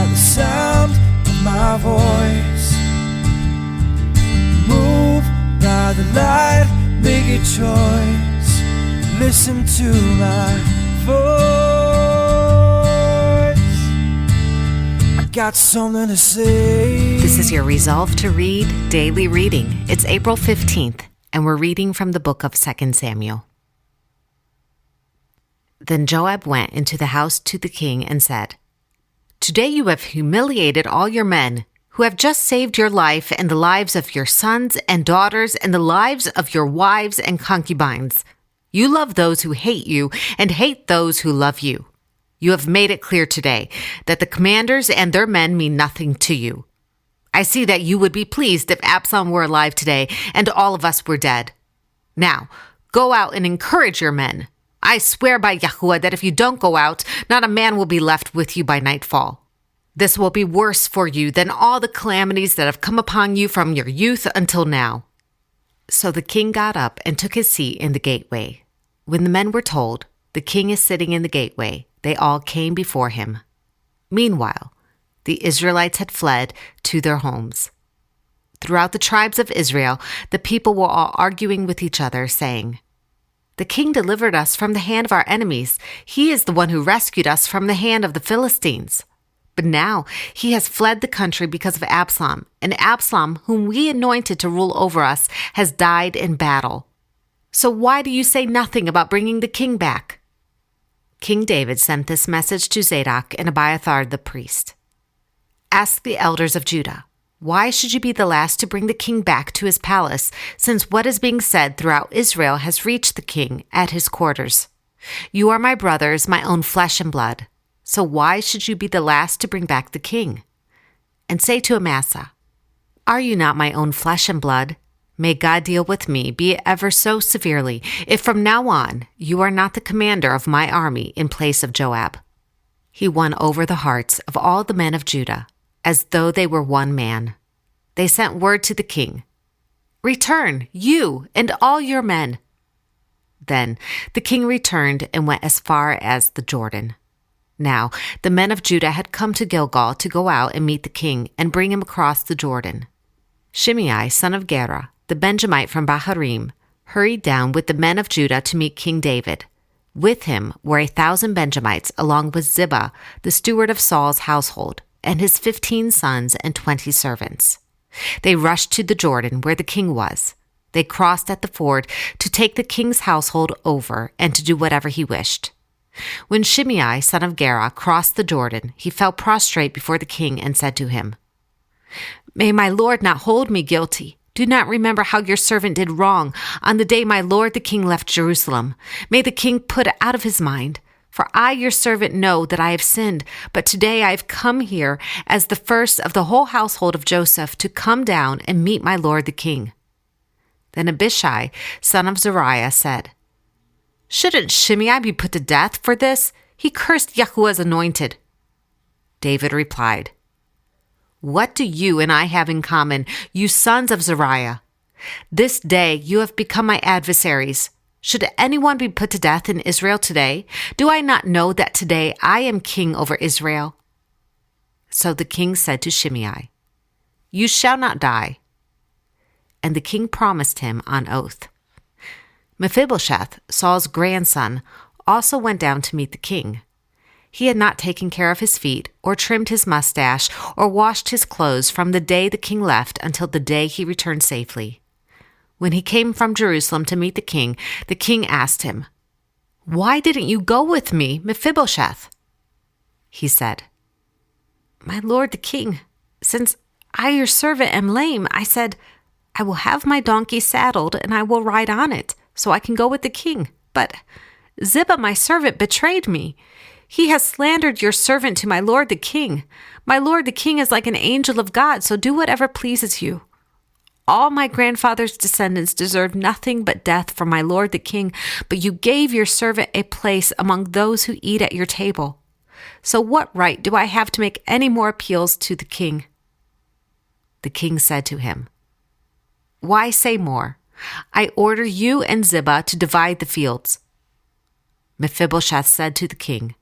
the sound of my voice. Move by the light, make a choice. Listen to my voice. I got something to say. This is your Resolve to Read Daily Reading. It's April 15th, and we're reading from the book of 2 Samuel. Then Joab went into the house to the king and said, "Today you have humiliated all your men, who have just saved your life and the lives of your sons and daughters and the lives of your wives and concubines. You love those who hate you and hate those who love you. You have made it clear today that the commanders and their men mean nothing to you. I see that you would be pleased if Absalom were alive today and all of us were dead. Now, go out and encourage your men. I swear by Yahuwah that if you don't go out, not a man will be left with you by nightfall. This will be worse for you than all the calamities that have come upon you from your youth until now." So the king got up and took his seat in the gateway. When the men were told, "The king is sitting in the gateway," they all came before him. Meanwhile, the Israelites had fled to their homes. Throughout the tribes of Israel, the people were all arguing with each other, saying, "The king delivered us from the hand of our enemies. He is the one who rescued us from the hand of the Philistines. But now he has fled the country because of Absalom, and Absalom, whom we anointed to rule over us, has died in battle. So why do you say nothing about bringing the king back?" King David sent this message to Zadok and Abiathar the priest. "Ask the elders of Judah, why should you be the last to bring the king back to his palace, since what is being said throughout Israel has reached the king at his quarters? You are my brothers, my own flesh and blood. So why should you be the last to bring back the king? And say to Amasa, are you not my own flesh and blood? May God deal with me, be it ever so severely, if from now on you are not the commander of my army in place of Joab." He won over the hearts of all the men of Judah, as though they were one man. They sent word to the king, "Return, you and all your men." Then the king returned and went as far as the Jordan. Now the men of Judah had come to Gilgal to go out and meet the king and bring him across the Jordan. Shimei, son of Gera, the Benjamite from Baharim, hurried down with the men of Judah to meet King David. With him were 1,000 Benjamites, along with Ziba, the steward of Saul's household, and his 15 sons and 20 servants. They rushed to the Jordan where the king was. They crossed at the ford to take the king's household over and to do whatever he wished. When Shimei, son of Gera, crossed the Jordan, he fell prostrate before the king and said to him, "May my lord not hold me guilty. Do not remember how your servant did wrong on the day my lord the king left Jerusalem. May the king put it out of his mind. For I, your servant, know that I have sinned, but today I have come here as the first of the whole household of Joseph to come down and meet my lord the king." Then Abishai, son of Zeruiah, said, "Shouldn't Shimei be put to death for this? He cursed Yahuwah's anointed." David replied, "What do you and I have in common, you sons of Zeruiah? This day you have become my adversaries. Should anyone be put to death in Israel today? Do I not know that today I am king over Israel?" So the king said to Shimei, "You shall not die." And the king promised him on oath. Mephibosheth, Saul's grandson, also went down to meet the king. He had not taken care of his feet, or trimmed his mustache, or washed his clothes from the day the king left until the day he returned safely. When he came from Jerusalem to meet the king asked him, "Why didn't you go with me, Mephibosheth?" He said, "My lord the king, since I, your servant, am lame, I said, I will have my donkey saddled and I will ride on it, so I can go with the king. But Ziba, my servant, betrayed me. He has slandered your servant to my lord the king. My lord the king is like an angel of God, so do whatever pleases you. All my grandfather's descendants deserve nothing but death from my lord the king, but you gave your servant a place among those who eat at your table. So what right do I have to make any more appeals to the king?" The king said to him, "Why say more? I order you and Ziba to divide the fields." Mephibosheth said to the king,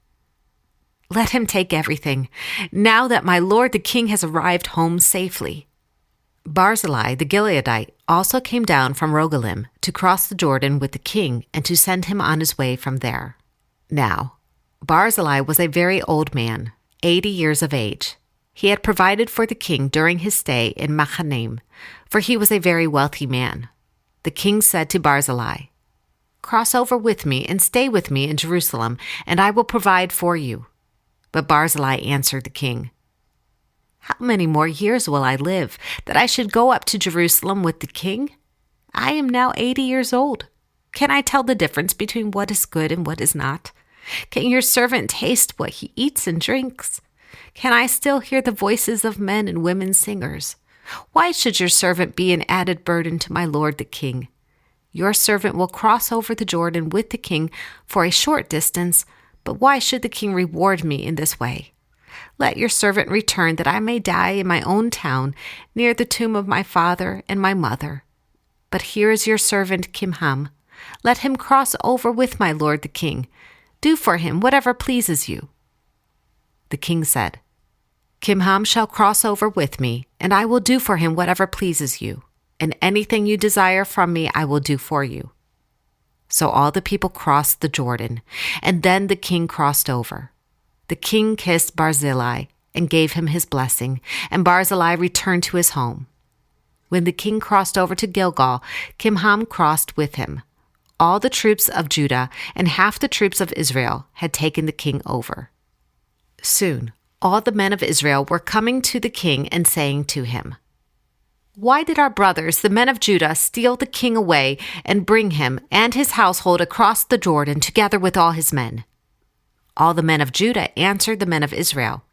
Let him take everything, now that my lord the king has arrived home safely." Barzillai the Gileadite also came down from Rogelim to cross the Jordan with the king and to send him on his way from there. Now, Barzillai was a very old man, 80 years of age. He had provided for the king during his stay in Mahanaim, for he was a very wealthy man. The king said to Barzillai, "Cross over with me and stay with me in Jerusalem, and I will provide for you." But Barzillai answered the king, "How many more years will I live, that I should go up to Jerusalem with the king? I am now 80 years old. Can I tell the difference between what is good and what is not? Can your servant taste what he eats and drinks? Can I still hear the voices of men and women singers? Why should your servant be an added burden to my lord the king? Your servant will cross over the Jordan with the king for a short distance, but why should the king reward me in this way? Let your servant return that I may die in my own town, near the tomb of my father and my mother. But here is your servant Kimham. Let him cross over with my lord the king. Do for him whatever pleases you." The king said, "Kimham shall cross over with me, and I will do for him whatever pleases you, and anything you desire from me I will do for you." So all the people crossed the Jordan, and then the king crossed over. The king kissed Barzillai and gave him his blessing, and Barzillai returned to his home. When the king crossed over to Gilgal, Kimham crossed with him. All the troops of Judah and half the troops of Israel had taken the king over. Soon, all the men of Israel were coming to the king and saying to him, "Why did our brothers, the men of Judah, steal the king away and bring him and his household across the Jordan together with all his men?" All the men of Judah answered the men of Israel,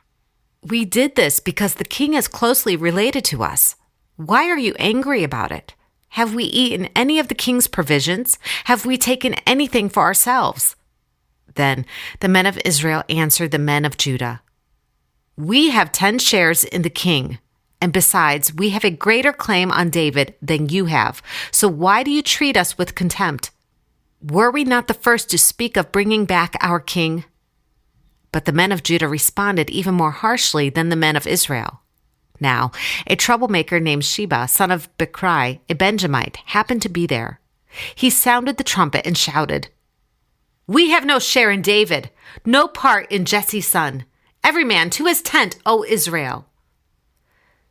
"We did this because the king is closely related to us. Why are you angry about it? Have we eaten any of the king's provisions? Have we taken anything for ourselves?" Then the men of Israel answered the men of Judah, "We have 10 shares in the king, and besides, we have a greater claim on David than you have. So why do you treat us with contempt? Were we not the first to speak of bringing back our king?" But the men of Judah responded even more harshly than the men of Israel. Now, a troublemaker named Sheba, son of Bichri, a Benjamite, happened to be there. He sounded the trumpet and shouted, "We have no share in David, no part in Jesse's son. Every man to his tent, O Israel."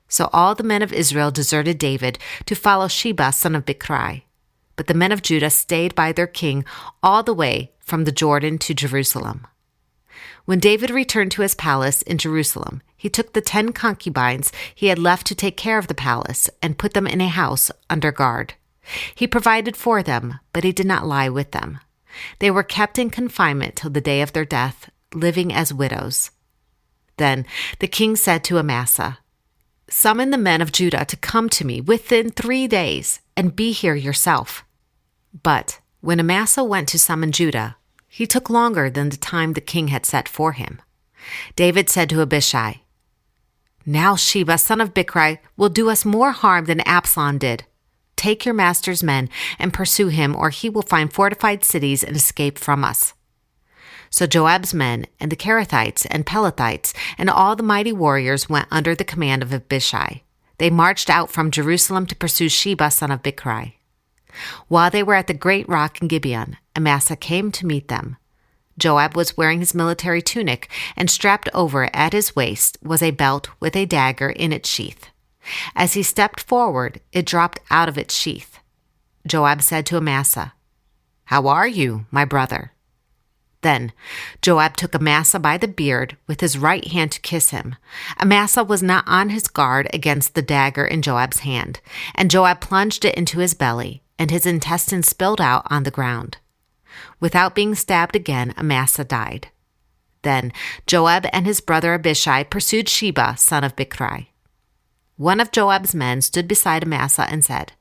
So all the men of Israel deserted David to follow Sheba, son of Bichri. But the men of Judah stayed by their king all the way from the Jordan to Jerusalem. When David returned to his palace in Jerusalem, he took the 10 concubines he had left to take care of the palace and put them in a house under guard. He provided for them, but he did not lie with them. They were kept in confinement till the day of their death, living as widows. Then the king said to Amasa, "Summon the men of Judah to come to me within 3 days, and be here yourself." But when Amasa went to summon Judah, he took longer than the time the king had set for him. David said to Abishai, "Now Sheba, son of Bichri, will do us more harm than Absalom did. Take your master's men and pursue him, or he will find fortified cities and escape from us." So Joab's men and the Kerethites and Pelethites and all the mighty warriors went under the command of Abishai. They marched out from Jerusalem to pursue Sheba, son of Bichri. While they were at the great rock in Gibeon, Amasa came to meet them. Joab was wearing his military tunic, and strapped over at his waist was a belt with a dagger in its sheath. As he stepped forward, it dropped out of its sheath. Joab said to Amasa, "How are you, my brother?" Then Joab took Amasa by the beard with his right hand to kiss him. Amasa was not on his guard against the dagger in Joab's hand, and Joab plunged it into his belly, and his intestines spilled out on the ground. Without being stabbed again, Amasa died. Then Joab and his brother Abishai pursued Sheba, son of Bichri. One of Joab's men stood beside Amasa and said,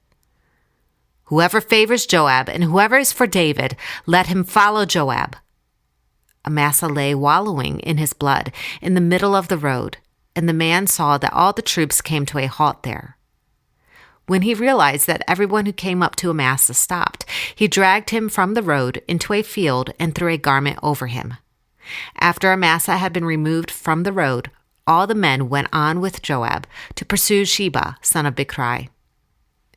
"Whoever favors Joab and whoever is for David, let him follow Joab." Amasa lay wallowing in his blood in the middle of the road, and the man saw that all the troops came to a halt there. When he realized that everyone who came up to Amasa stopped, he dragged him from the road into a field and threw a garment over him. After Amasa had been removed from the road, all the men went on with Joab to pursue Sheba, son of Bichri.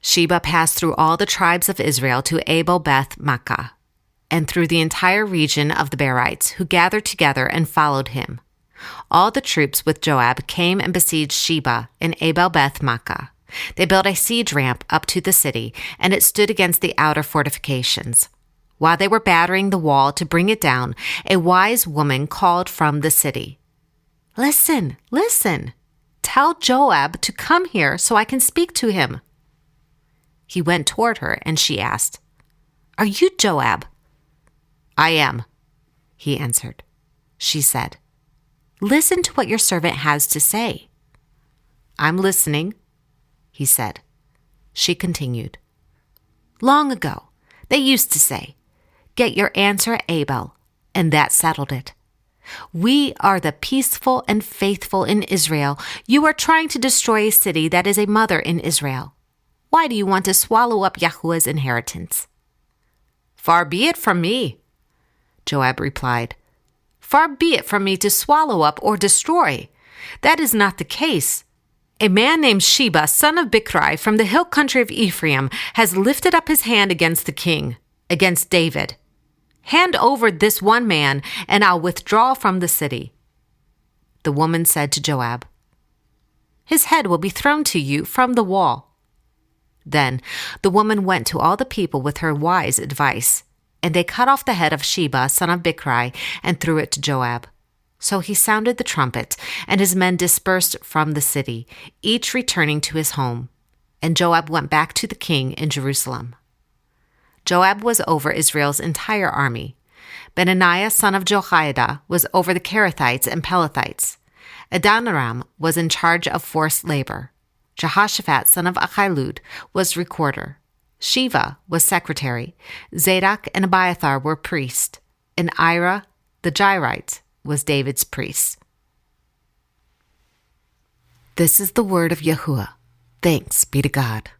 Sheba passed through all the tribes of Israel to Abel-Beth-Maachah, and through the entire region of the Berites, who gathered together and followed him. All the troops with Joab came and besieged Sheba in Abel-Beth-Maachah. They built a siege ramp up to the city, and it stood against the outer fortifications. While they were battering the wall to bring it down, a wise woman called from the city, "Listen, listen! Tell Joab to come here so I can speak to him." He went toward her, and she asked, "Are you Joab?" "I am," he answered. She said, "Listen to what your servant has to say." "I'm listening," he said. She continued, "Long ago, they used to say, 'Get your answer at Abel,' and that settled it. We are the peaceful and faithful in Israel. You are trying to destroy a city that is a mother in Israel. Why do you want to swallow up Yahuwah's inheritance?" "Far be it from me," Joab replied. "Far be it from me to swallow up or destroy. That is not the case. A man named Sheba, son of Bichri, from the hill country of Ephraim, has lifted up his hand against the king, against David. Hand over this one man, and I'll withdraw from the city." The woman said to Joab, "His head will be thrown to you from the wall." Then the woman went to all the people with her wise advice, and they cut off the head of Sheba, son of Bichri, and threw it to Joab. So he sounded the trumpet, and his men dispersed from the city, each returning to his home. And Joab went back to the king in Jerusalem. Joab was over Israel's entire army. Benaniah, son of Jehoiada, was over the Kerethites and Pelethites. Adoniram was in charge of forced labor. Jehoshaphat, son of Ahilud, was recorder. Shiva was secretary. Zadok and Abiathar were priests. And Ira, the Jairite, was David's priest. This is the word of Yahuwah. Thanks be to God.